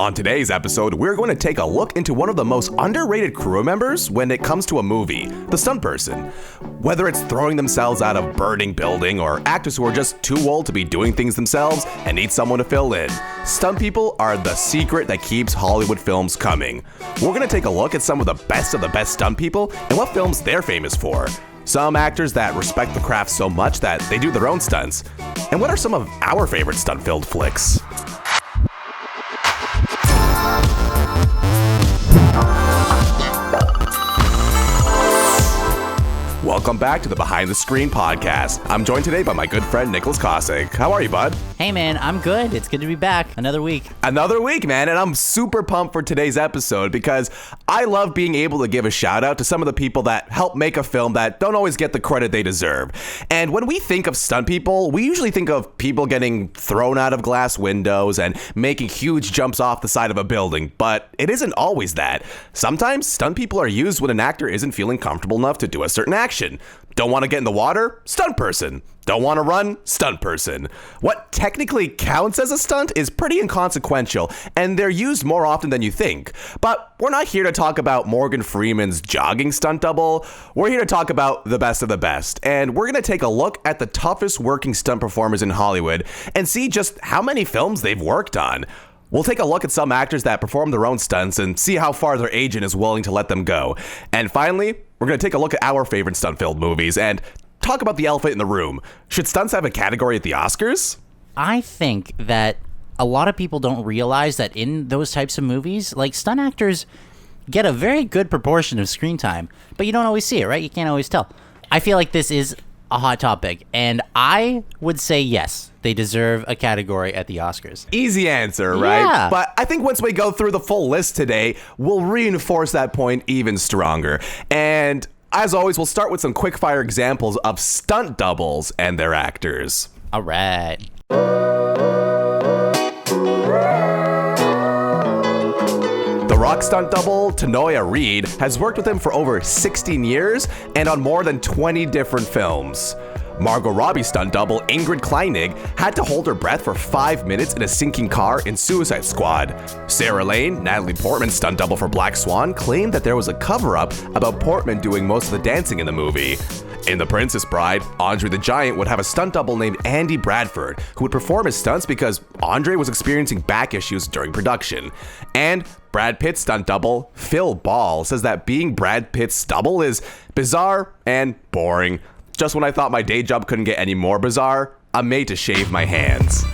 On today's episode, we're going to take a look into one of the most underrated crew members when it comes to a movie, the stunt person. Whether it's throwing themselves out of burning building or actors who are just too old to be doing things themselves and need someone to fill in, stunt people are the secret that keeps Hollywood films coming. We're going to take a look at some of the best stunt people and what films they're famous for. Some actors that respect the craft so much that they do their own stunts. And what are some of our favorite stunt-filled flicks? Welcome back to the Behind the Screen podcast. I'm joined today by my good friend Nicholas Kosick. How are you, bud? Hey, man, I'm good. It's good to be back. Another week, man, and I'm super pumped for today's episode because I love being able to give a shout out to some of the people that help make a film that don't always get the credit they deserve. And when we think of stunt people, we usually think of people getting thrown out of glass windows and making huge jumps off the side of a building, but it isn't always that. Sometimes stunt people are used when an actor isn't feeling comfortable enough to do a certain action. Don't want to get in the water? Stunt person. Don't want to run? Stunt person. What technically counts as a stunt is pretty inconsequential, and they're used more often than you think. But we're not here to talk about Morgan Freeman's jogging stunt double. We're here to talk about the best of the best, and we're going to take a look at the toughest working stunt performers in Hollywood and see just how many films they've worked on. We'll take a look at some actors that perform their own stunts and see how far their agent is willing to let them go. And finally, we're going to take a look at our favorite stunt-filled movies and talk about the elephant in the room. Should stunts have a category at the Oscars? I think that a lot of people don't realize that in those types of movies, like, stunt actors get a very good proportion of screen time, but you don't always see it, right? You can't always tell. I feel like this is a hot topic, and I would say yes, they deserve a category at the Oscars. Easy answer, right? Yeah. But I think once we go through the full list today, we'll reinforce that point even stronger. And as always, we'll start with some quick-fire examples of stunt doubles and their actors. All right. The rock stunt double, Tanoai Reed, has worked with him for over 16 years and on more than 20 different films. Margot Robbie stunt double, Ingrid Kleinig, had to hold her breath for 5 minutes in a sinking car in Suicide Squad. Sarah Lane, Natalie Portman's stunt double for Black Swan, claimed that there was a cover-up about Portman doing most of the dancing in the movie. In The Princess Bride, Andre the Giant would have a stunt double named Andy Bradford, who would perform his stunts because Andre was experiencing back issues during production. And Brad Pitt's stunt double, Phil Ball, says that being Brad Pitt's double is bizarre and boring. Just when I thought my day job couldn't get any more bizarre, I'm made to shave my hands.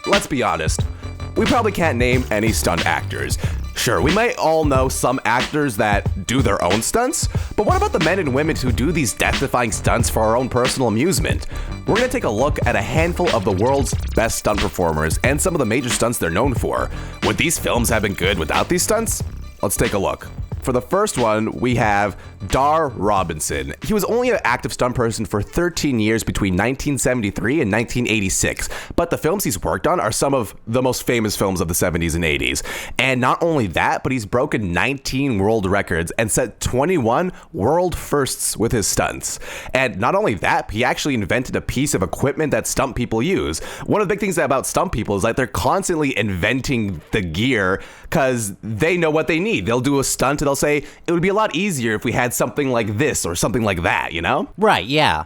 Let's be honest. We probably can't name any stunt actors. Sure, we might all know some actors that do their own stunts, but what about the men and women who do these death-defying stunts for our own personal amusement? We're going to take a look at a handful of the world's best stunt performers and some of the major stunts they're known for. Would these films have been good without these stunts? Let's take a look. For the first one, we have Dar Robinson. He was only an active stunt person for 13 years between 1973 and 1986, but the films he's worked on are some of the most famous films of the 70s and 80s. And not only that, but he's broken 19 world records and set 21 world firsts with his stunts. And not only that, he actually invented a piece of equipment that stunt people use. One of the big things about stunt people is that they're constantly inventing the gear because they know what they need. They'll do a stunt and they'll say, it would be a lot easier if we had something like this or something like that, you know? Right, yeah.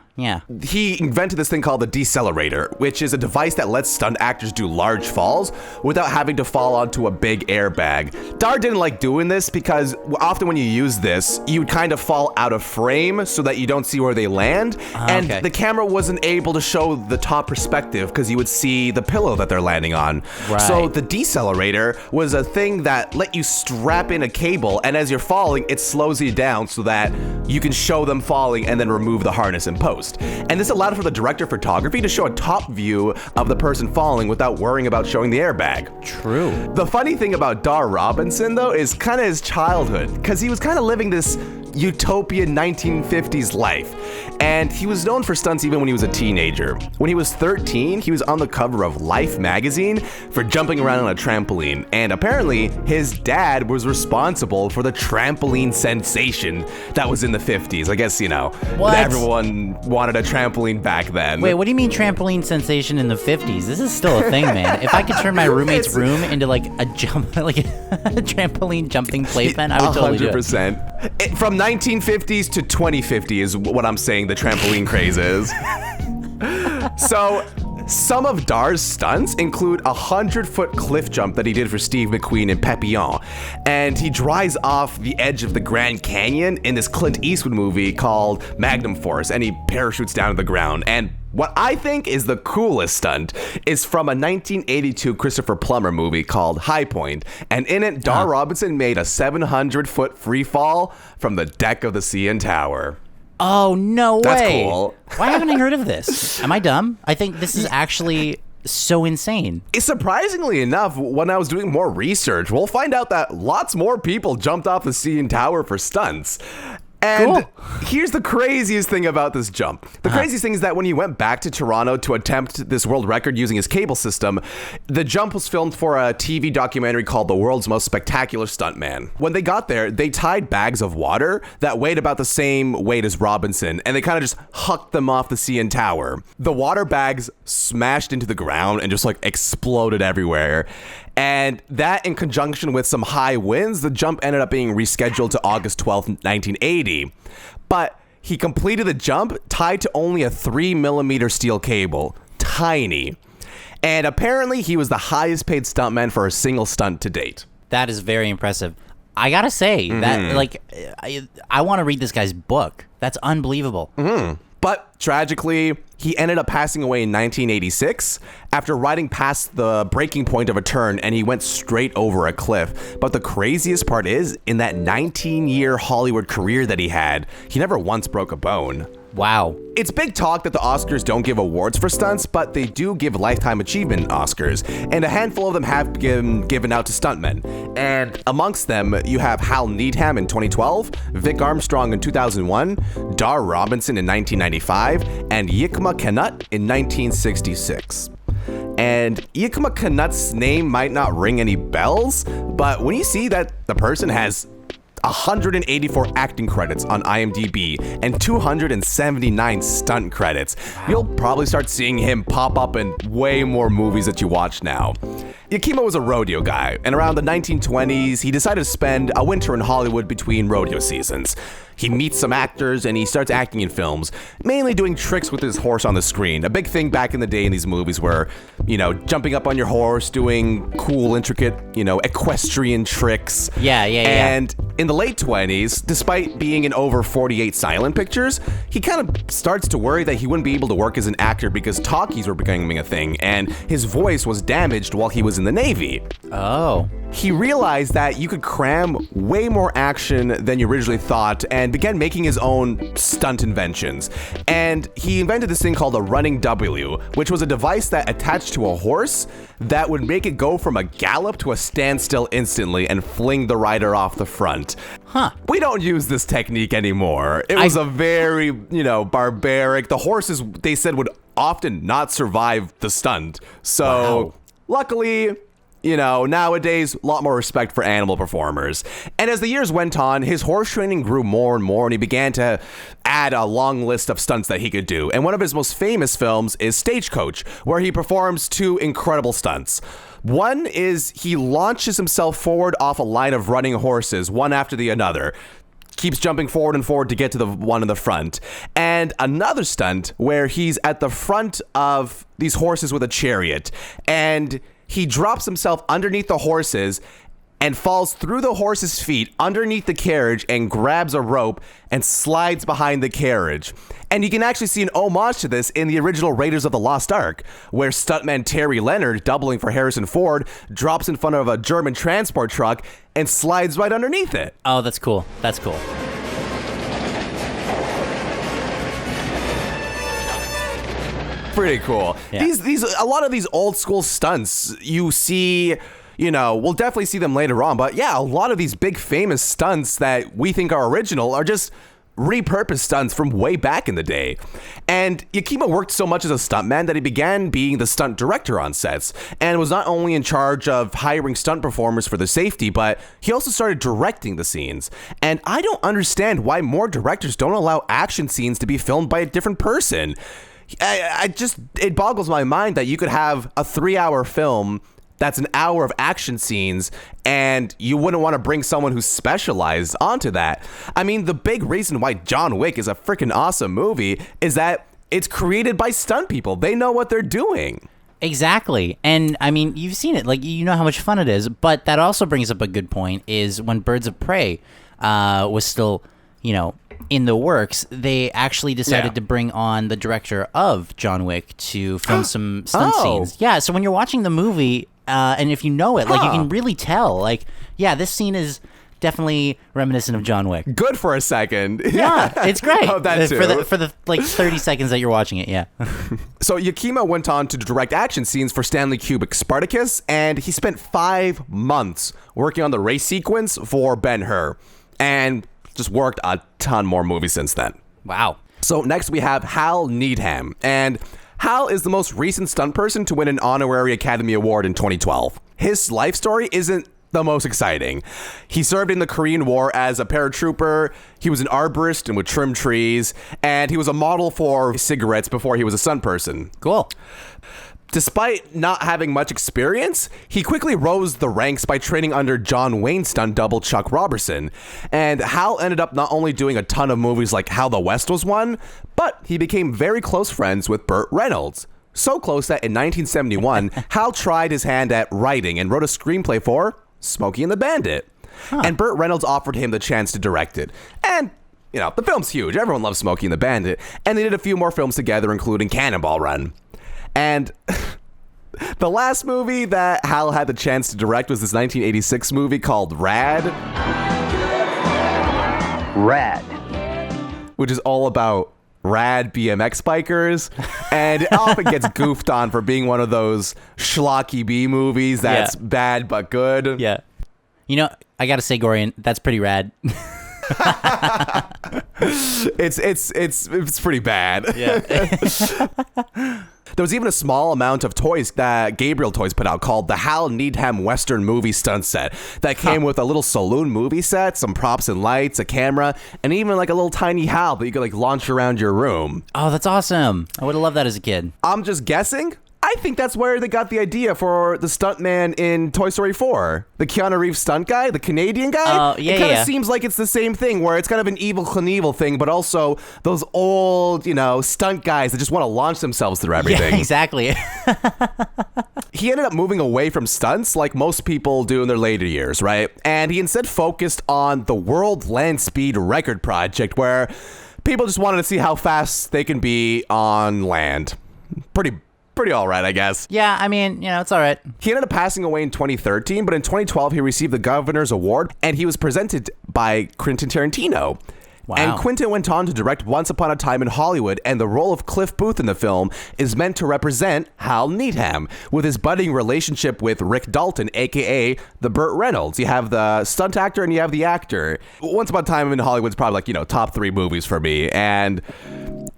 He invented this thing called the decelerator, which is a device that lets stunt actors do large falls without having to fall onto a big airbag. Dar didn't like doing this because often when you use this, you would kind of fall out of frame so that you don't see where they land. And the camera wasn't able to show the top perspective because you would see the pillow that they're landing on. Right. So the decelerator was a thing that let you strap in a cable, and as you're falling, it slows you down so that you can show them falling and then remove the harness in post. And this allowed for the director of photography to show a top view of the person falling without worrying about showing the airbag. True. The funny thing about Dar Robinson, though, is kind of his childhood, because he was kind of living this utopian 1950s life. And he was known for stunts even when he was a teenager. When he was 13, he was on the cover of Life magazine for jumping around on a trampoline. And apparently, his dad was responsible for the trampoline sensation that was in the 50s. I guess, What? everyone wanted a trampoline back then. Wait, what do you mean trampoline sensation in the 50s? This is still a thing, man. If I could turn my roommate's room into like a trampoline jumping playpen, I would totally do it. 100%. From 1950s to 2050 is what I'm saying the trampoline craze is. So, some of Dar's stunts include a 100-foot cliff jump that he did for Steve McQueen in Papillon. And he dries off the edge of the Grand Canyon in this Clint Eastwood movie called Magnum Force, and he parachutes down to the ground. And what I think is the coolest stunt is from a 1982 Christopher Plummer movie called High Point. And in it, Dar Robinson made a 700-foot free fall from the deck of the CN Tower. Oh, no way. That's cool. Why haven't I heard of this? Am I dumb? I think this is actually so insane. Surprisingly enough, when I was doing more research, we'll find out that lots more people jumped off the CN Tower for stunts. And here's the craziest thing about this jump. The craziest thing is that when he went back to Toronto to attempt this world record using his cable system, the jump was filmed for a TV documentary called The World's Most Spectacular Stuntman. When they got there, they tied bags of water that weighed about the same weight as Robinson, and they kind of just hucked them off the CN Tower. The water bags smashed into the ground and just like exploded everywhere. And that, in conjunction with some high winds, the jump ended up being rescheduled to August 12th, 1980. But he completed the jump tied to only a 3mm steel cable. Tiny. And apparently he was the highest paid stuntman for a single stunt to date. That is very impressive. I gotta say, that I want to read this guy's book. That's unbelievable. But tragically, he ended up passing away in 1986 after riding past the breaking point of a turn, and he went straight over a cliff. But the craziest part is, in that 19-year Hollywood career that he had, he never once broke a bone. Wow. It's big talk that the Oscars don't give awards for stunts, but they do give Lifetime Achievement Oscars, and a handful of them have been given out to stuntmen. And amongst them, you have Hal Needham in 2012, Vic Armstrong in 2001, Dar Robinson in 1995, and Yakima Canutt in 1966. And Yakima Canutt's name might not ring any bells, but when you see that the person has 184 acting credits on IMDb and 279 stunt credits, you'll probably start seeing him pop up in way more movies that you watch now. Yakima was a rodeo guy, and around the 1920s, he decided to spend a winter in Hollywood between rodeo seasons. He meets some actors and he starts acting in films, mainly doing tricks with his horse on the screen. A big thing back in the day in these movies were, jumping up on your horse, doing cool, intricate, equestrian tricks. Yeah. And in the late 20s, despite being in over 48 silent pictures, he kind of starts to worry that he wouldn't be able to work as an actor because talkies were becoming a thing, and his voice was damaged while he was in the Navy. Oh. He realized that you could cram way more action than you originally thought and began making his own stunt inventions. And he invented this thing called a running W, which was a device that attached to a horse that would make it go from a gallop to a standstill instantly and fling the rider off the front. We don't use this technique anymore. It was a very, barbaric. The horses, they said, would often not survive the stunt. So, luckily, nowadays, a lot more respect for animal performers. And as the years went on, his horse training grew more and more, and he began to add a long list of stunts that he could do. And one of his most famous films is Stagecoach, where he performs two incredible stunts. One is he launches himself forward off a line of running horses, one after the other. Keeps jumping forward and forward to get to the one in the front. And another stunt where he's at the front of these horses with a chariot, and he drops himself underneath the horses and falls through the horse's feet underneath the carriage and grabs a rope and slides behind the carriage. And you can actually see an homage to this in the original Raiders of the Lost Ark, where stuntman Terry Leonard, doubling for Harrison Ford, drops in front of a German transport truck and slides right underneath it. Oh, that's cool. That's cool. Pretty cool. Yeah. A lot of these old school stunts you see, we'll definitely see them later on, but yeah, a lot of these big famous stunts that we think are original are just repurposed stunts from way back in the day. And Yakima worked so much as a stuntman that he began being the stunt director on sets and was not only in charge of hiring stunt performers for the safety, but he also started directing the scenes. And I don't understand why more directors don't allow action scenes to be filmed by a different person. It boggles my mind that you could have a 3-hour film that's an hour of action scenes, and you wouldn't want to bring someone who's specialized onto that. I mean, the big reason why John Wick is a freaking awesome movie is that it's created by stunt people. They know what they're doing. Exactly. And I mean, you've seen it, like, you know how much fun it is, but that also brings up a good point, is when Birds of Prey was still, in the works, they actually decided to bring on the director of John Wick to film some stunt scenes. Yeah, so when you're watching the movie, and if you know it, like, you can really tell, like, yeah, this scene is definitely reminiscent of John Wick. Good for a second. Yeah, it's great. Oh, that too. For the like 30 seconds that you're watching it, yeah. So Yakima went on to direct action scenes for Stanley Kubrick's Spartacus, and he spent 5 months working on the race sequence for Ben-Hur, and just worked a ton more movies since then. Wow. So next we have Hal Needham, and Hal is the most recent stunt person to win an honorary Academy Award in 2012. His life story isn't the most exciting. He served in the Korean War as a paratrooper, he was an arborist and would trim trees, and he was a model for cigarettes before he was a stunt person. Cool. Despite not having much experience, he quickly rose the ranks by training under John Wayne's stunt double Chuck Robertson. And Hal ended up not only doing a ton of movies like How the West Was Won, but he became very close friends with Burt Reynolds. So close that in 1971, Hal tried his hand at writing and wrote a screenplay for Smokey and the Bandit. And Burt Reynolds offered him the chance to direct it. And the film's huge. Everyone loves Smokey and the Bandit. And they did a few more films together, including Cannonball Run. And the last movie that Hal had the chance to direct was this 1986 movie called Rad. Which is all about rad BMX bikers. And it often gets goofed on for being one of those schlocky B movies that's bad but good. Yeah. I gotta say, Gorian, that's pretty rad. It's pretty bad. Yeah. There was even a small amount of toys that Gabriel Toys put out called the Hal Needham Western Movie Stunt Set that came with a little saloon movie set, some props and lights, a camera, and even like a little tiny Hal that you could launch around your room. Oh, that's awesome. I would have loved that as a kid. I'm just guessing. I think that's where they got the idea for the stuntman in Toy Story 4. The Keanu Reeves stunt guy, the Canadian guy. Oh, yeah, it kind of seems like it's the same thing, where it's kind of an Evel Knievel thing, but also those old, stunt guys that just want to launch themselves through everything. Yeah, exactly. He ended up moving away from stunts like most people do in their later years, right? And he instead focused on the World Land Speed Record Project, where people just wanted to see how fast they can be on land. Pretty all right, I guess. Yeah, I mean, it's all right. He ended up passing away in 2013, but in 2012, he received the Governor's Award, and he was presented by Quentin Tarantino. Wow. And Quentin went on to direct Once Upon a Time in Hollywood, and the role of Cliff Booth in the film is meant to represent Hal Needham, with his budding relationship with Rick Dalton, a.k.a. the Burt Reynolds. You have the stunt actor and you have the actor. Once Upon a Time in Hollywood's probably top 3 movies for me, and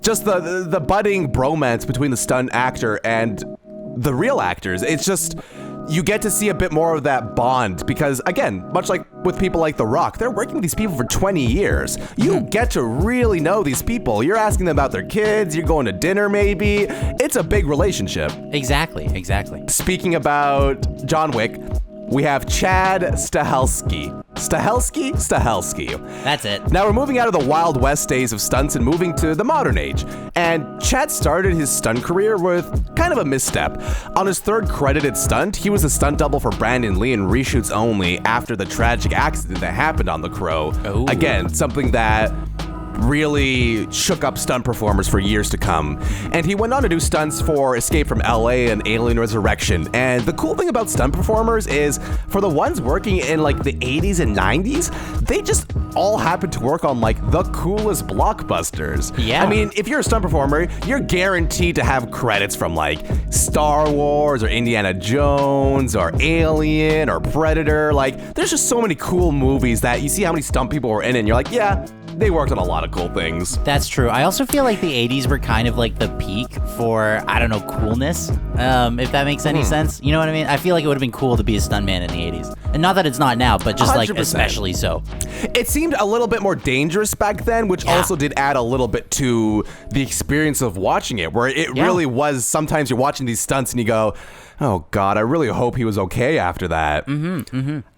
just the budding bromance between the stunt actor and the real actors. It's just, you get to see a bit more of that bond because, again, much like with people like The Rock, they're working with these people for 20 years. You get to really know these people. You're asking them about their kids. You're going to dinner, maybe. It's a big relationship. Exactly. Speaking about John Wick, we have Chad Stahelski. Stahelski. That's it. Now we're moving out of the Wild West days of stunts and moving to the modern age. And Chad started his stunt career with kind of a misstep. On his 3rd credited stunt, he was a stunt double for Brandon Lee in reshoots only after the tragic accident that happened on The Crow. Ooh. Again, something that really shook up stunt performers for years to come. And he went on to do stunts for Escape from LA and Alien Resurrection. And the cool thing about stunt performers is, for the ones working in the 80s and 90s, they just all happen to work on the coolest blockbusters. Yeah. I mean, if you're a stunt performer, you're guaranteed to have credits from Star Wars or Indiana Jones or Alien or Predator. There's just so many cool movies that you see how many stunt people were in it and you're like, yeah, they worked on a lot of cool things. That's true. I also feel like the 80s were kind of like the peak for, I don't know, coolness, if that makes any sense. You know what I mean? I feel like it would have been cool to be a stuntman in the 80s. And not that it's not now, but just like 100%. especially so. It seemed a little bit more dangerous back then, which also did add a little bit to the experience of watching it, where it really was, sometimes you're watching these stunts and you go, oh God, I really hope he was okay after that.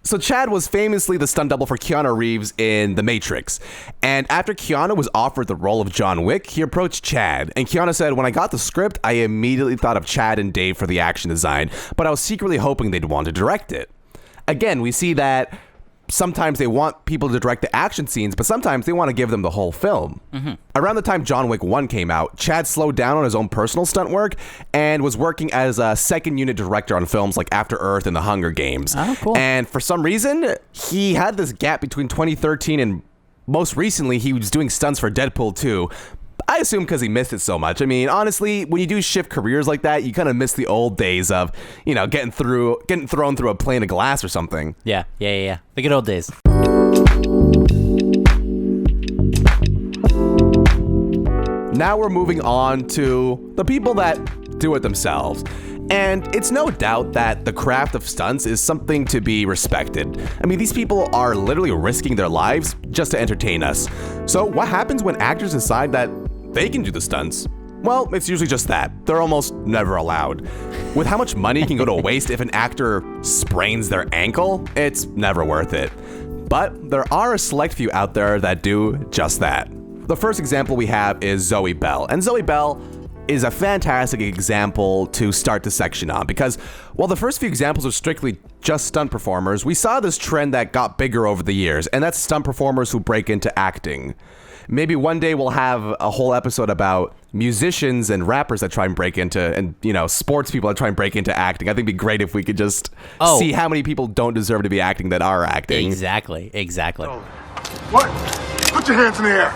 So Chad was famously the stunt double for Keanu Reeves in The Matrix. And after Keanu was offered the role of John Wick, he approached Chad. And Keanu said, when I got the script, I immediately thought of Chad and Dave for the action design, but I was secretly hoping they'd want to direct it. Again, we see that sometimes they want people to direct the action scenes, but sometimes they want to give them the whole film. Around the time John Wick 1 came out, Chad slowed down on his own personal stunt work and was working as a second unit director on films like After Earth and The Hunger Games. Oh, cool. And for some reason, he had this gap between 2013 and most recently he was doing stunts for Deadpool 2. I assume because he missed it so much. I mean, honestly, when you do shift careers like that, you kind of miss the old days of, you know, getting thrown through a plane of glass or something. Yeah. The good old days. Now we're moving on to the people that do it themselves. And it's no doubt that the craft of stunts is something to be respected. I mean, these people are literally risking their lives just to entertain us. So what happens when actors decide that they can do the stunts? Well, it's usually just that. They're almost never allowed. With how much money can go to waste if an actor sprains their ankle, it's never worth it. But there are a select few out there that do just that. The first example we have is Zoe Bell. And Zoe Bell is a fantastic example to start the section on because while the first few examples are strictly just stunt performers, we saw this trend that got bigger over the years, and that's stunt performers who break into acting. Maybe one day we'll have a whole episode about musicians and rappers that try and break into, and, you know, sports people that try and break into acting. I think it'd be great if we could just see how many people don't deserve to be acting that are acting. Exactly. What? Put your hands in the air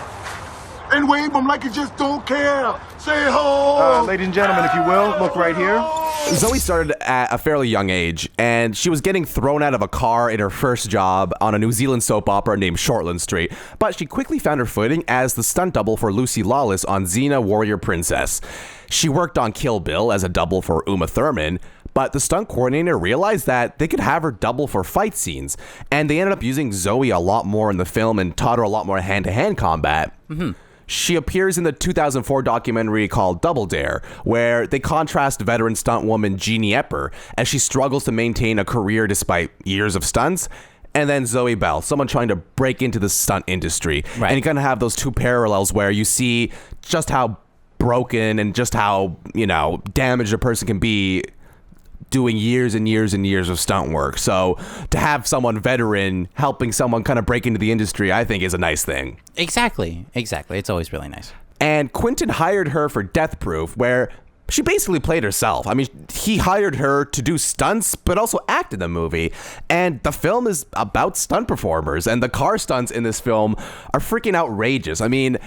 and wave them like you just don't care. Say ho! Ladies and gentlemen, if you will, look right here. Zoe started at a fairly young age, and she was getting thrown out of a car in her first job on a New Zealand soap opera named Shortland Street, but she quickly found her footing as the stunt double for Lucy Lawless on Xena Warrior Princess. She worked on Kill Bill as a double for Uma Thurman, but the stunt coordinator realized that they could have her double for fight scenes, and they ended up using Zoe a lot more in the film and taught her a lot more hand-to-hand combat. She appears in the 2004 documentary called Double Dare, where they contrast veteran stunt woman Jeannie Epper as she struggles to maintain a career despite years of stunts, and then Zoe Bell, someone trying to break into the stunt industry. Right. And you kind of have those two parallels where you see just how broken and just how, you know, damaged a person can be doing years and years and years of stunt work. So to have someone veteran helping someone kind of break into the industry, I think is a nice thing. Exactly. It's always really nice. And Quentin hired her for Death Proof, where she basically played herself. I mean, he hired her to do stunts, but also act in the movie. And the film is about stunt performers, and the car stunts in this film are freaking outrageous. I mean,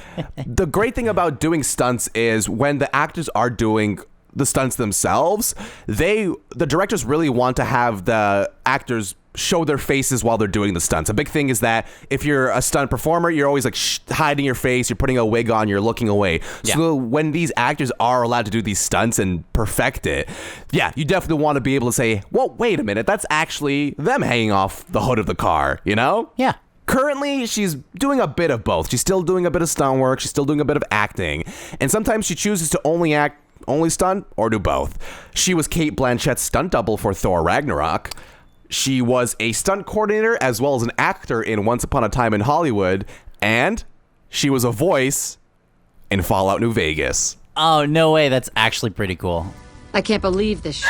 the great thing about doing stunts is when the actors are doing the stunts themselves, the directors really want to have the actors show their faces while they're doing the stunts. A big thing is that if you're a stunt performer, you're always like hiding your face, you're putting a wig on, you're looking away. So when these actors are allowed to do these stunts and perfect it, you definitely want to be able to say, well, wait a minute, that's actually them hanging off the hood of the car, you know? Yeah. Currently, she's doing a bit of both. She's still doing a bit of stunt work, she's still doing a bit of acting, and sometimes she chooses to only stunt, or do both. She was Cate Blanchett's stunt double for Thor Ragnarok. She was a stunt coordinator as well as an actor in Once Upon a Time in Hollywood, and she was a voice in Fallout New Vegas. Oh, no way. That's actually pretty cool. I can't believe this.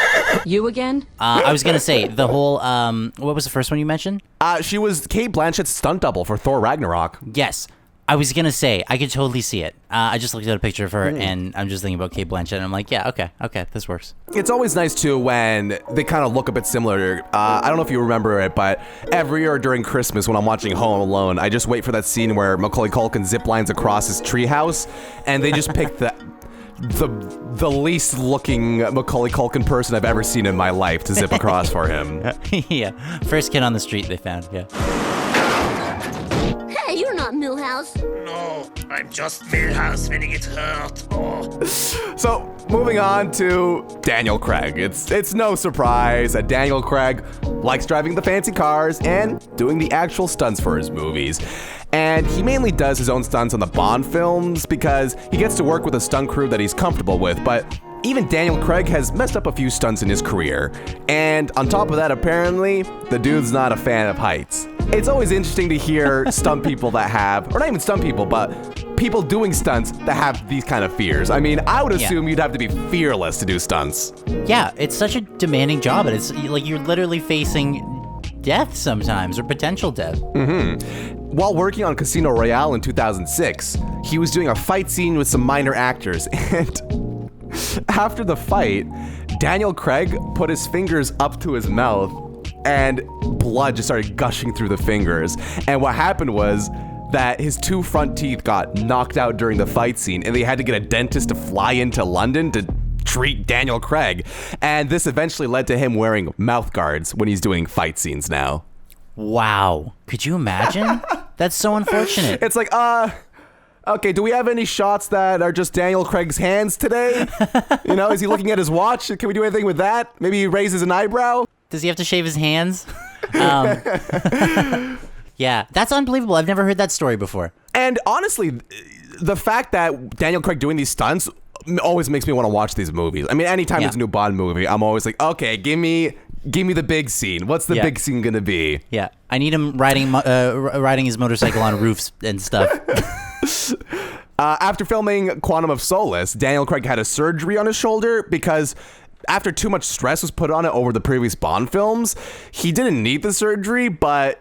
You again? I was going to say, the whole, what was the first one you mentioned? She was Cate Blanchett's stunt double for Thor Ragnarok. Yes. I was going to say, I could totally see it. I just looked at a picture of her, and I'm just thinking about Cate Blanchett, and I'm like, yeah, okay, this works. It's always nice, too, when they kind of look a bit similar. I don't know if you remember it, but every year during Christmas when I'm watching Home Alone, I just wait for that scene where Macaulay Culkin ziplines across his treehouse, and they just pick the least looking Macaulay Culkin person I've ever seen in my life to zip across for him. Yeah, first kid on the street they found, yeah. Hey, you're not not Milhouse. No, I'm just Milhouse when it hurt. Oh. So, moving on to Daniel Craig. It's no surprise that Daniel Craig likes driving the fancy cars and doing the actual stunts for his movies. And he mainly does his own stunts on the Bond films because he gets to work with a stunt crew that he's comfortable with, but even Daniel Craig has messed up a few stunts in his career. And on top of that, apparently, the dude's not a fan of heights. It's always interesting to hear stunt people that have, or not even stunt people, but people doing stunts that have these kind of fears. I mean, I would assume you'd have to be fearless to do stunts. Yeah, it's such a demanding job, and it's like you're literally facing death sometimes, or potential death. While working on Casino Royale in 2006, he was doing a fight scene with some minor actors, and after the fight, Daniel Craig put his fingers up to his mouth and blood just started gushing through the fingers. And what happened was that his two front teeth got knocked out during the fight scene, and they had to get a dentist to fly into London to treat Daniel Craig. And this eventually led to him wearing mouth guards when he's doing fight scenes now. Wow. Could you imagine? That's so unfortunate. It's like, okay, do we have any shots that are just Daniel Craig's hands today? You know, is he looking at his watch? Can we do anything with that? Maybe he raises an eyebrow? Does he have to shave his hands? Yeah, that's unbelievable. I've never heard that story before. And honestly, the fact that Daniel Craig doing these stunts always makes me want to watch these movies. I mean, anytime there's a new Bond movie, I'm always like, okay, give me the big scene. What's the big scene gonna be? Yeah, I need him riding his motorcycle on roofs and stuff. After filming Quantum of Solace, Daniel Craig had a surgery on his shoulder because after too much stress was put on it over the previous Bond films, he didn't need the surgery, but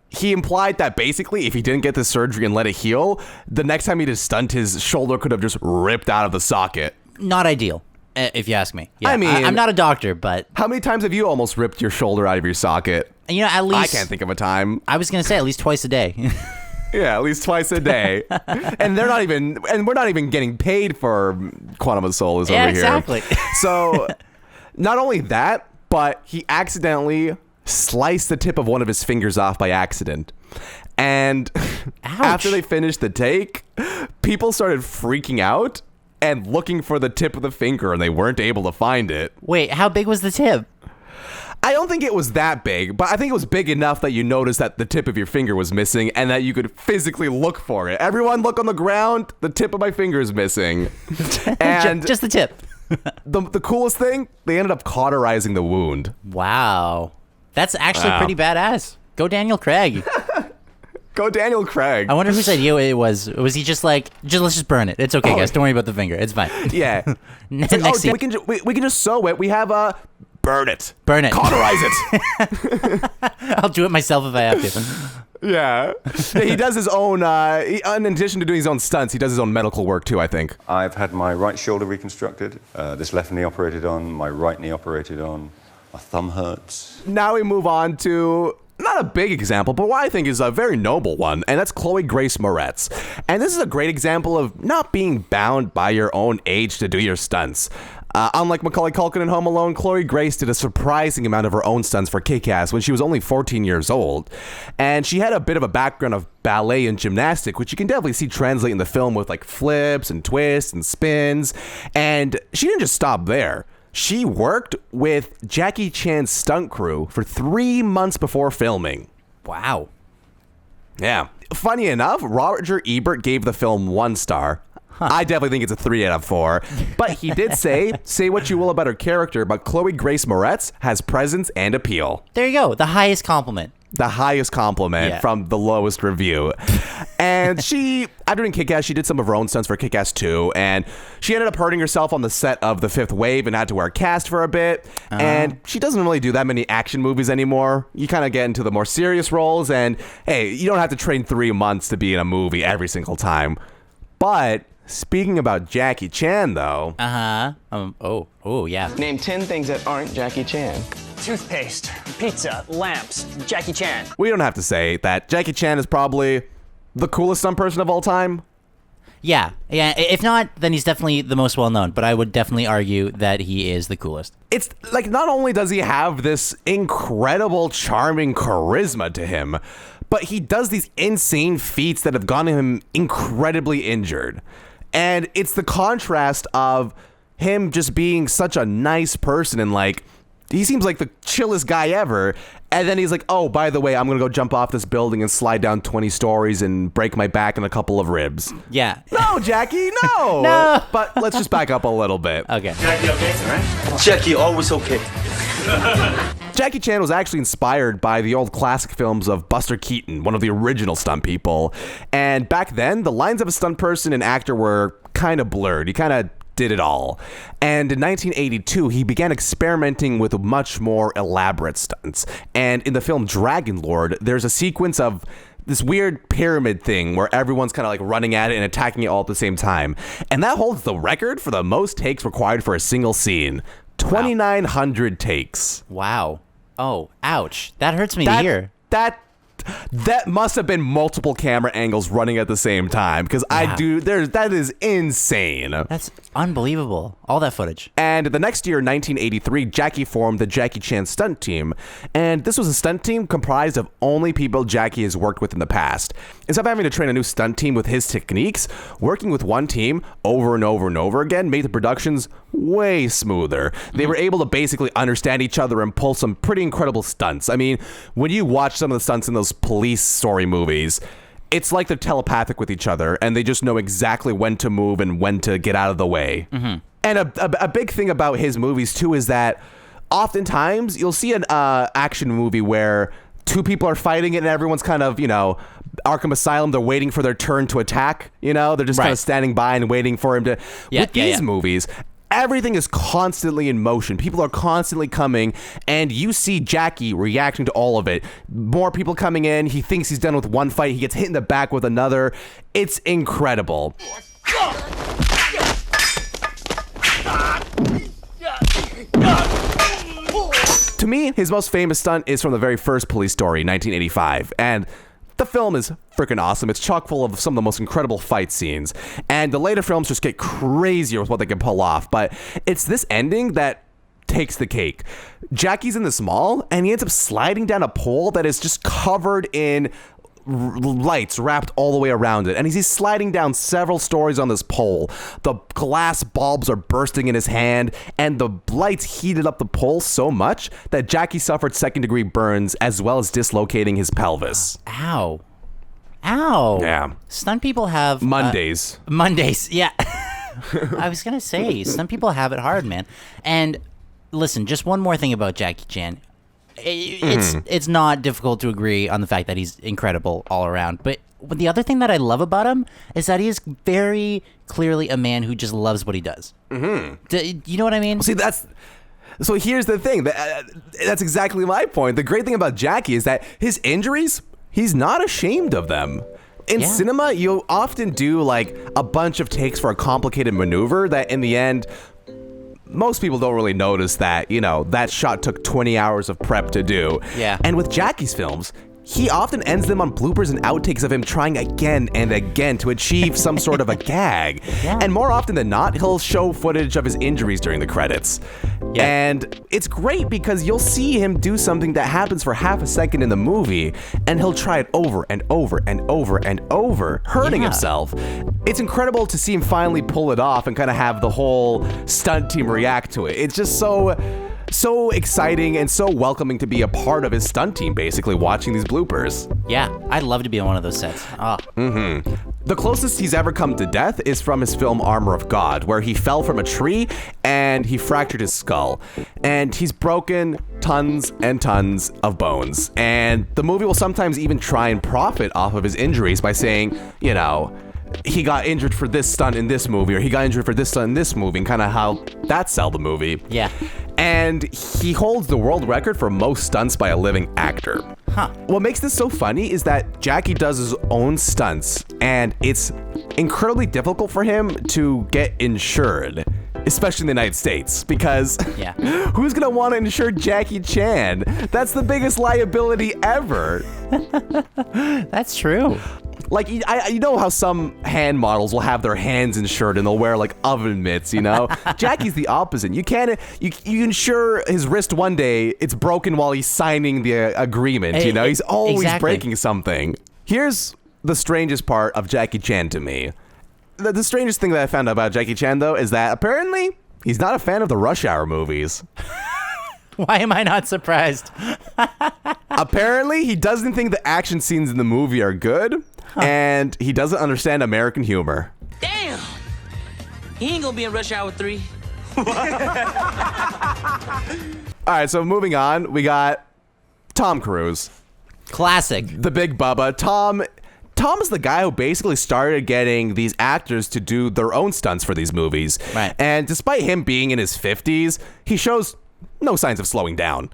he implied that basically if he didn't get the surgery and let it heal, the next time he did a stunt, his shoulder could have just ripped out of the socket. Not ideal, if you ask me. Yeah, I mean, I'm not a doctor, but how many times have you almost ripped your sholdder out of your socket? You know, at least I can't think of a time. I was gonna say at least twice a day. Yeah, at least twice a day. And we're not even getting paid for Quantum of Solace over here. Exactly. So, not only that, but he accidentally sliced the tip of one of his fingers off by accident. And after they finished the take, people started freaking out and looking for the tip of the finger, and they weren't able to find it. Wait, how big was the tip? I don't think it was that big, but I think it was big enough that you noticed that the tip of your finger was missing and that you could physically look for it. Everyone look on the ground, the tip of my finger is missing. And just the tip. the coolest thing, they ended up cauterizing the wound. Wow. That's actually pretty badass. Go Daniel Craig. Go Daniel Craig. I wonder whose idea it was. Was he just like, let's just burn it. It's okay, guys. Don't worry about the finger. It's fine. Yeah. Next like, we can just sew it. We have a... Burn it. Burn it. Cauterize it. I'll do it myself if I have to. Yeah. He does his own, in addition to doing his own stunts, he does his own medical work too, I think. I've had my right shoulder reconstructed, this left knee operated on, my right knee operated on, my thumb hurts. Now we move on to... not a big example, but what I think is a very noble one, and that's Chloe Grace Moretz. And this is a great example of not being bound by your own age to do your stunts. Unlike Macaulay Culkin in Home Alone, Chloe Grace did a surprising amount of her own stunts for Kick-Ass when she was only 14 years old. And she had a bit of a background of ballet and gymnastic, which you can definitely see translate in the film with like flips and twists and spins. And she didn't just stop there. She worked with Jackie Chan's stunt crew for 3 months before filming. Wow. Yeah. Funny enough, Roger Ebert gave the film 1 star. I definitely think it's a 3 out of 4. But he did say what you will about her character, but Chloe Grace Moretz has presence and appeal. There you go. The highest compliment. The highest compliment from the lowest review. And she, after doing Kick-Ass, she did some of her own stunts for Kick-Ass 2, and she ended up hurting herself on the set of The Fifth Wave and had to wear a cast for a bit. And she doesn't really do that many action movies anymore. You kind of get into the more serious roles, and hey, you don't have to train 3 months to be in a movie every single time. But speaking about Jackie Chan, though. Oh, yeah. Name 10 things that aren't Jackie Chan. Toothpaste, pizza, lamps, Jackie Chan. We don't have to say that Jackie Chan is probably the coolest stunt person of all time. Yeah. If not, then he's definitely the most well-known, but I would definitely argue that he is the coolest. It's like, not only does he have this incredible, charming charisma to him, but he does these insane feats that have gotten him incredibly injured. And it's the contrast of him just being such a nice person and like, he seems like the chillest guy ever. And then he's like, oh, by the way, I'm going to go jump off this building and slide down 20 stories and break my back and a couple of ribs. Yeah. No, Jackie, no. No. But let's just back up a little bit. Okay. Jackie, okay, right? Jackie, always okay. Jackie Chan was actually inspired by the old classic films of Buster Keaton, one of the original stunt people. And back then, the lines of a stunt person and actor were kind of blurred. He kind of did it all. And in 1982, he began experimenting with much more elaborate stunts. And in the film Dragon Lord, there's a sequence of this weird pyramid thing where everyone's kind of like running at it and attacking it all at the same time. And that holds the record for the most takes required for a single scene. 2,900 takes. Wow. Oh, ouch. That hurts me to hear. That must have been multiple camera angles running at the same time, because that is insane. That's unbelievable. All that footage. And the next year, 1983, Jackie formed the Jackie Chan stunt team. And this was a stunt team comprised of only people Jackie has worked with in the past. Instead of having to train a new stunt team with his techniques, working with one team over and over and over again made the productions way smoother. They were able to basically understand each other and pull some pretty incredible stunts. I mean, when you watch some of the stunts in those police story movies, it's like they're telepathic with each other and they just know exactly when to move and when to get out of the way. And a big thing about his movies too is that oftentimes you'll see an action movie where two people are fighting it and everyone's kind of, Arkham Asylum, they're waiting for their turn to attack, they're just kind of standing by and waiting for him to. With these movies, everything is constantly in motion. People are constantly coming, and you see Jackie reacting to all of it. More people coming in. He thinks he's done with one fight. He gets hit in the back with another. It's incredible. To me, his most famous stunt is from the very first Police Story, 1985, and the film is freaking awesome. It's chock full of some of the most incredible fight scenes. And the later films just get crazier with what they can pull off. But it's this ending that takes the cake. Jackie's in this mall, and he ends up sliding down a pole that is just covered in lights wrapped all the way around it. And as he's sliding down several stories on this pole, the glass bulbs are bursting in his hand, and the lights heated up the pole so much that Jackie suffered second-degree burns as well as dislocating his pelvis. Ow. Yeah. Stunt people have... Mondays, yeah. I was going to say, stunt people have it hard, man. And listen, just one more thing about Jackie Chan. It's not difficult to agree on the fact that he's incredible all around. But the other thing that I love about him is that he is very clearly a man who just loves what he does. You know what I mean? See, so here's the thing. That's exactly my point. The great thing about Jackie is that his injuries, he's not ashamed of them. In cinema, you'll often do like a bunch of takes for a complicated maneuver that in the end, most people don't really notice that, that shot took 20 hours of prep to do. Yeah. And with Jackie's films, he often ends them on bloopers and outtakes of him trying again and again to achieve some sort of a gag. Yeah. And more often than not, he'll show footage of his injuries during the credits. Yeah. And it's great because you'll see him do something that happens for half a second in the movie, and he'll try it over and over and over and over, hurting himself. It's incredible to see him finally pull it off and kind of have the whole stunt team react to it. It's just so exciting and so welcoming to be a part of his stunt team, basically, watching these bloopers. Yeah, I'd love to be on one of those sets. The closest he's ever come to death is from his film Armor of God, where he fell from a tree and he fractured his skull. And he's broken tons and tons of bones. And the movie will sometimes even try and profit off of his injuries by saying, he got injured for this stunt in this movie, or he got injured for this stunt in this movie, and kind of how that sell the movie. Yeah. And he holds the world record for most stunts by a living actor. What makes this so funny is that Jackie does his own stunts, and it's incredibly difficult for him to get insured, especially in the United States, because who's gonna want to insure Jackie Chan? That's the biggest liability ever. That's true. Like, you know how some hand models will have their hands insured and they'll wear like oven mitts, you know? Jackie's the opposite. You insure his wrist one day, it's broken while he's signing the agreement, you know? He's always breaking something. Here's the strangest part of Jackie Chan to me. The strangest thing that I found out about Jackie Chan, though, is that apparently he's not a fan of the Rush Hour movies. Why am I not surprised? Apparently, he doesn't think the action scenes in the movie are good, and he doesn't understand American humor. Damn! He ain't gonna be in Rush Hour 3. All right, so moving on, we got Tom Cruise. Classic. The Big Bubba. Tom is the guy who basically started getting these actors to do their own stunts for these movies. Right. And despite him being in his 50s, he shows no signs of slowing down.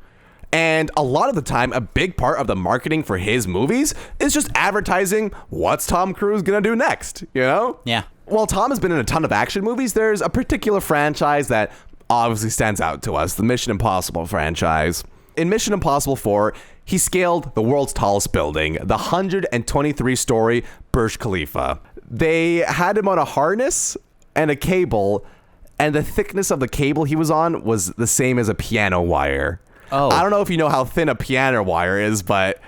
And a lot of the time, a big part of the marketing for his movies is just advertising what's Tom Cruise gonna do next, you know? Yeah. While Tom has been in a ton of action movies, there's a particular franchise that obviously stands out to us, the Mission Impossible franchise. In Mission Impossible 4, he scaled the world's tallest building, the 123-story Burj Khalifa. They had him on a harness and a cable, and the thickness of the cable he was on was the same as a piano wire. Oh. I don't know if you know how thin a piano wire is, but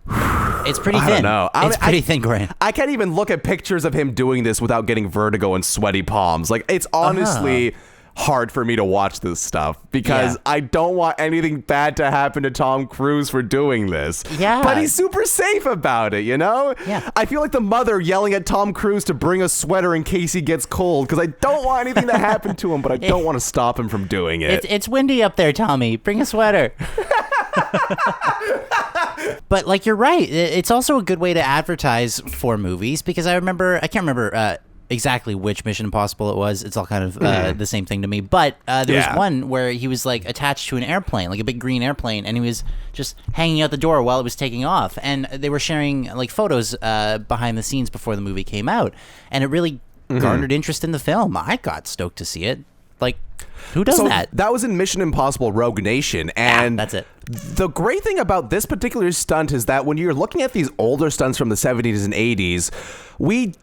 it's pretty thin. I don't know. It's pretty thin, Grant. I can't even look at pictures of him doing this without getting vertigo and sweaty palms. Like, it's honestly hard for me to watch this stuff because I don't want anything bad to happen to Tom Cruise for doing this. Yeah. But he's super safe about it, you know? Yeah. I feel like the mother yelling at Tom Cruise to bring a sweater in case he gets cold because I don't want anything to happen to him, but I don't want to stop him from doing it. It's windy up there, Tommy. Bring a sweater. But like, you're right. It's also a good way to advertise for movies because I can't remember exactly which Mission Impossible it was. It's all kind of the same thing to me. But there was one where he was like attached to an airplane, like a big green airplane, and he was just hanging out the door while it was taking off. And they were sharing like photos behind the scenes before the movie came out, and it really garnered interest in the film. I got stoked to see it. Like, who does that? That was in Mission Impossible Rogue Nation, and that's it. The great thing about this particular stunt is that when you're looking at these older stunts from the 70s and 80s, we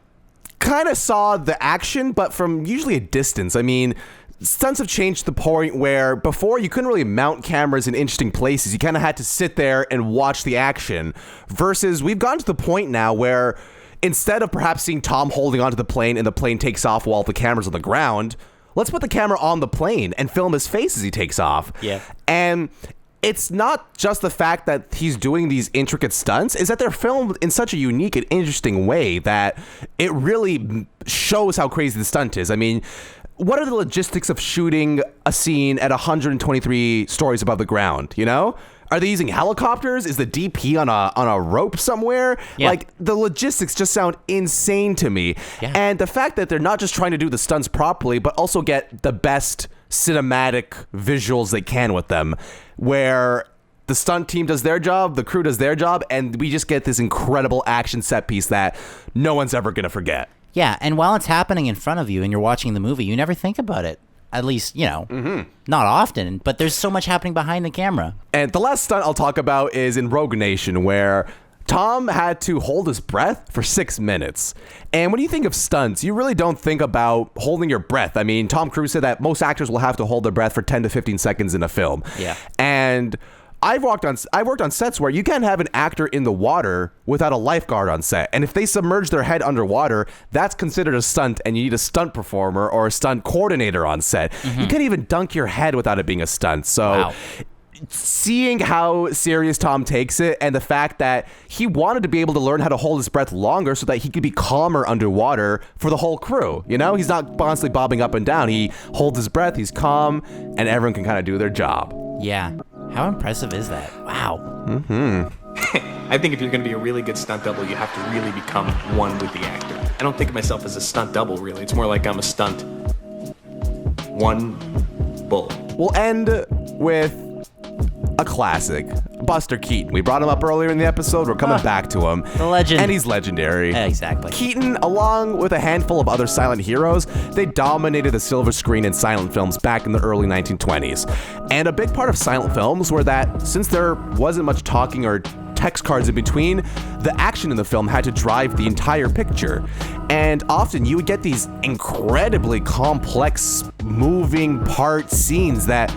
kind of saw the action, but from usually a distance. I mean, stunts have changed to the point where before you couldn't really mount cameras in interesting places. You kind of had to sit there and watch the action, versus we've gotten to the point now where instead of perhaps seeing Tom holding onto the plane and the plane takes off while the camera's on the ground, let's put the camera on the plane and film his face as he takes off. Yeah. And it's not just the fact that he's doing these intricate stunts, is that they're filmed in such a unique and interesting way that it really shows how crazy the stunt is. I mean, what are the logistics of shooting a scene at 123 stories above the ground, you know? Are they using helicopters? Is the DP on a rope somewhere? Yeah. Like, the logistics just sound insane to me. Yeah. And the fact that they're not just trying to do the stunts properly, but also get the best cinematic visuals they can with them, where the stunt team does their job, the crew does their job, and we just get this incredible action set piece that no one's ever going to forget. Yeah, and while it's happening in front of you and you're watching the movie, you never think about it. At least, you know, not often, but there's so much happening behind the camera. And the last stunt I'll talk about is in Rogue Nation, where Tom had to hold his breath for 6 minutes. And when you think of stunts, you really don't think about holding your breath. I mean, Tom Cruise said that most actors will have to hold their breath for 10 to 15 seconds in a film. Yeah. And I worked on sets where you can't have an actor in the water without a lifeguard on set. And if they submerge their head underwater, that's considered a stunt, and you need a stunt performer or a stunt coordinator on set. You can't even dunk your head without it being a stunt. So seeing how serious Tom takes it, and the fact that he wanted to be able to learn how to hold his breath longer so that he could be calmer underwater for the whole crew. You know, he's not constantly bobbing up and down. He holds his breath, he's calm, and everyone can kind of do their job. Yeah. How impressive is that? Wow. I think if you're going to be a really good stunt double, you have to really become one with the actor. I don't think of myself as a stunt double, really. It's more like I'm a stunt one bull. We'll end with a classic, Buster Keaton. We brought him up earlier in the episode. We're coming back to him. The legend. And he's legendary. Yeah, exactly. Keaton, along with a handful of other silent heroes, they dominated the silver screen in silent films back in the early 1920s. And a big part of silent films were that since there wasn't much talking or text cards in between, the action in the film had to drive the entire picture. And often you would get these incredibly complex moving part scenes that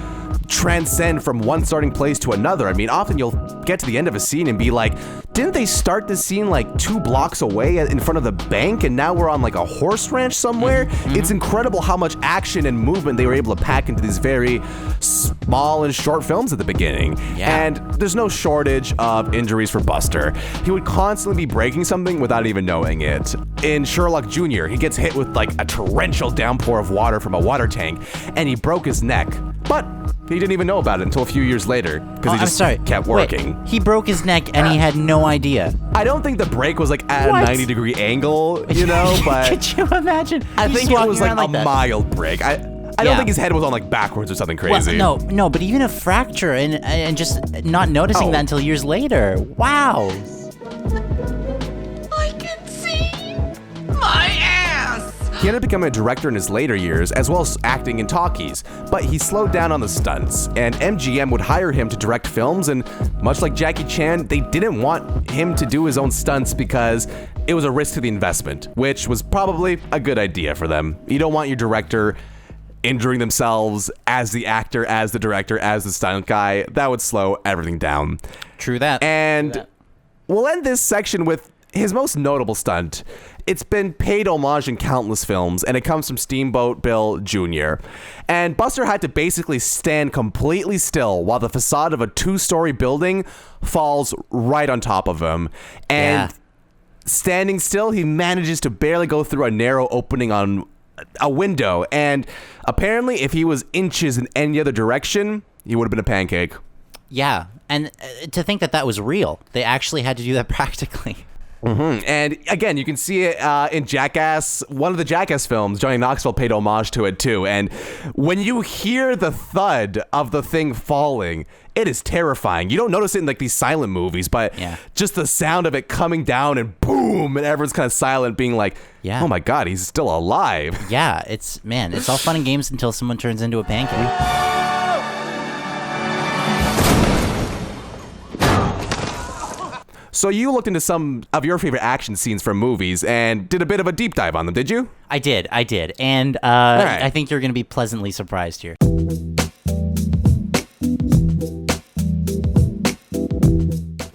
transcend from one starting place to another. I mean, often you'll get to the end of a scene and be like, didn't they start this scene like 2 blocks away in front of the bank and now we're on like a horse ranch somewhere? It's incredible how much action and movement they were able to pack into these very small and short films at the beginning. And there's no shortage of injuries for Buster. He would constantly be breaking something without even knowing it. In Sherlock Jr., he gets hit with like a torrential downpour of water from a water tank and he broke his neck. But he didn't even know about it until a few years later because he just kept working. Wait, he broke his neck and he had no idea. I don't think the break was like at a 90-degree angle, you know, but could you imagine? I think it was like a mild break. I don't think his head was on like backwards or something crazy. Well, no, but even a fracture and just not noticing that until years later. Wow. I can see my ass. He ended up becoming a director in his later years, as well as acting in talkies, but he slowed down on the stunts, and MGM would hire him to direct films, and much like Jackie Chan, they didn't want him to do his own stunts because it was a risk to the investment, which was probably a good idea for them. You don't want your director injuring themselves as the actor, as the director, as the stunt guy. That would slow everything down. True that. And we'll end this section with his most notable stunt. It's been paid homage in countless films, and it comes from Steamboat Bill Jr. And Buster had to basically stand completely still while the facade of a 2-story building falls right on top of him. And standing still, he manages to barely go through a narrow opening on a window. And apparently, if he was inches in any other direction, he would have been a pancake. Yeah, and to think that was real. They actually had to do that practically. And again, you can see it in Jackass, one of the Jackass films. Johnny Knoxville paid homage to it too. And when you hear the thud of the thing falling, it is terrifying. You don't notice it in like these silent movies, but just the sound of it coming down and boom, and everyone's kind of silent, being like, oh my God, he's still alive. Yeah, it's all fun and games until someone turns into a pancake. So you looked into some of your favorite action scenes from movies and did a bit of a deep dive on them, did you? I did. And I think you're going to be pleasantly surprised here.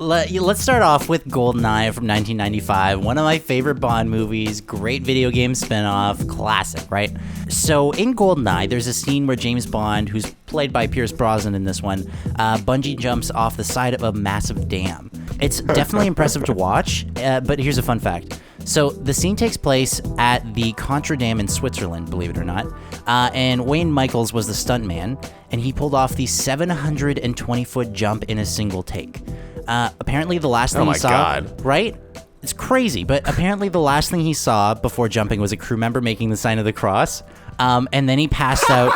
Let's start off with GoldenEye from 1995, one of my favorite Bond movies, great video game spinoff, classic, right? So in GoldenEye, there's a scene where James Bond, who's played by Pierce Brosnan in this one, bungee jumps off the side of a massive dam. It's definitely impressive to watch, but here's a fun fact. So the scene takes place at the Contra Dam in Switzerland, believe it or not, and Wayne Michaels was the stuntman, and he pulled off the 720-foot jump in a single take. Apparently the last thing he saw, right? It's crazy, but apparently the last thing he saw before jumping was a crew member making the sign of the cross, and then he passed out.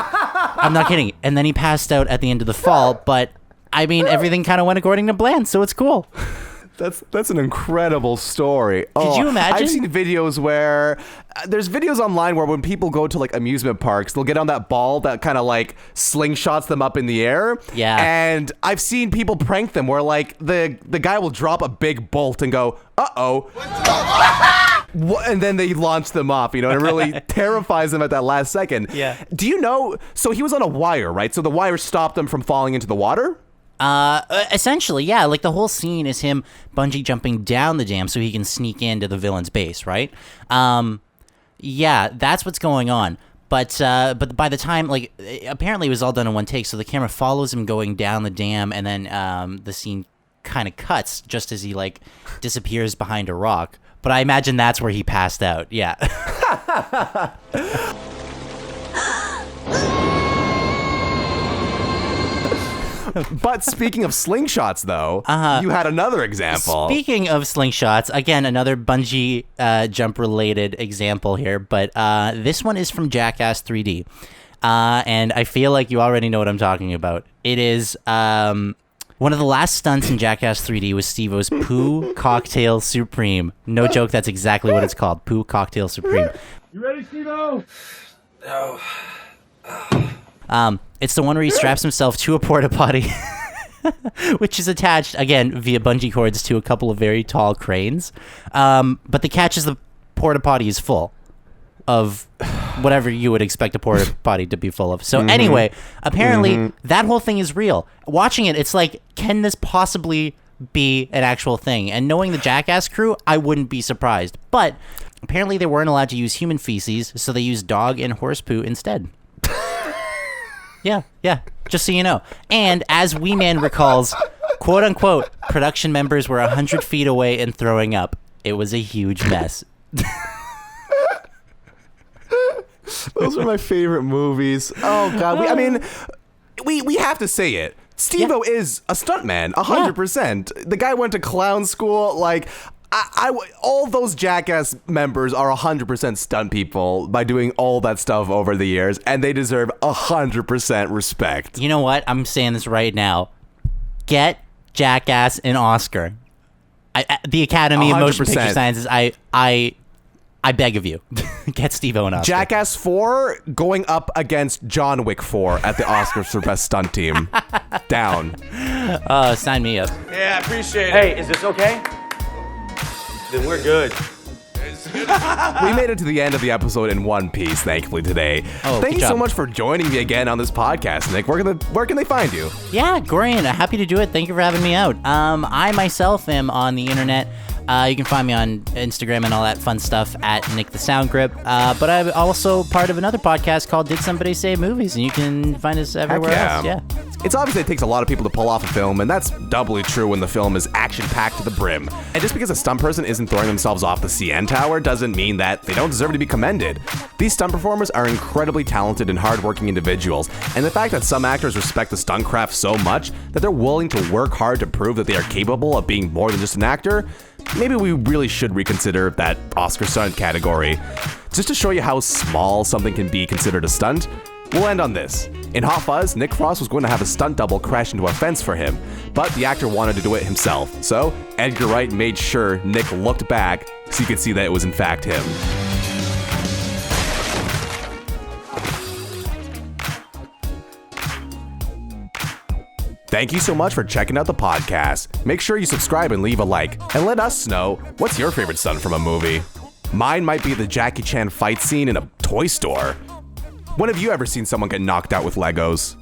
I'm not kidding. And then he passed out at the end of the fall, but I mean, everything kind of went according to plan, so it's cool. That's an incredible story. Could you imagine? I've seen videos where there's videos online where when people go to like amusement parks, they'll get on that ball that kind of like slingshots them up in the air. Yeah. And I've seen people prank them where like the guy will drop a big bolt and go, uh-oh. And then they launch them off, and it really terrifies them at that last second. Yeah. Do you know, so he was on a wire, right? So the wire stopped him from falling into the water? Essentially, yeah. Like the whole scene is him bungee jumping down the dam so he can sneak into the villain's base, right? Yeah, that's what's going on. But by the time, like, apparently it was all done in one take, so the camera follows him going down the dam, and then the scene kind of cuts just as he like disappears behind a rock. But I imagine that's where he passed out. Yeah. But speaking of slingshots, though, you had another example. Speaking of slingshots, again, another bungee jump-related example here, but this one is from Jackass 3D. And I feel like you already know what I'm talking about. It is one of the last stunts in Jackass 3D was Steve-O's Poo Cocktail Supreme. No joke, that's exactly what it's called, Poo Cocktail Supreme. You ready, Steve-O? No. It's the one where he straps himself to a porta potty. which is attached, again, via bungee cords to a couple of very tall cranes. But the catch is the porta potty is full of whatever you would expect a porta potty to be full of. So anyway, apparently that whole thing is real. Watching it, it's like, can this possibly be an actual thing? And knowing the Jackass crew, I wouldn't be surprised. But apparently they weren't allowed to use human feces, so they used dog and horse poo instead. Yeah, just so you know. And as Wee Man recalls, quote unquote, production members were 100 feet away and throwing up. It was a huge mess. Those are my favorite movies. Oh God, we have to say it. Steve-O is a stuntman, 100%. The guy went to clown school. Like, all those Jackass members are 100% stunt people by doing all that stuff over the years, and they deserve 100% respect. You know what? I'm saying this right now. Get Jackass an Oscar. The Academy of Motion Picture Sciences. I beg of you, get Steve-O an Oscar. Jackass 4 going up against John Wick 4 at the Oscars for Best Stunt Team. Down. Sign me up. Yeah, I appreciate it. Hey, is this okay? Then we're good. We made it to the end of the episode in one piece, thankfully, today. Thank you so much for joining me again on this podcast, Nick. Where can they find you? Yeah, Gorian, happy to do it. Thank you for having me out. I myself am on the internet. You can find me on Instagram and all that fun stuff at Nick the Sound Grip. But I'm also part of another podcast called Did Somebody Say Movies, and you can find us everywhere else. Yeah. It's obvious it takes a lot of people to pull off a film, and that's doubly true when the film is action-packed to the brim. And just because a stunt person isn't throwing themselves off the CN Tower doesn't mean that they don't deserve to be commended. These stunt performers are incredibly talented and hardworking individuals, and the fact that some actors respect the stunt craft so much that they're willing to work hard to prove that they are capable of being more than just an actor, maybe we really should reconsider that Oscar stunt category. Just to show you how small something can be considered a stunt, we'll end on this. In Hot Fuzz, Nick Frost was going to have a stunt double crash into a fence for him, but the actor wanted to do it himself. So Edgar Wright made sure Nick looked back so you could see that it was in fact him. Thank you so much for checking out the podcast. Make sure you subscribe and leave a like, and let us know what's your favorite stunt from a movie. Mine might be the Jackie Chan fight scene in a toy store. When have you ever seen someone get knocked out with Legos?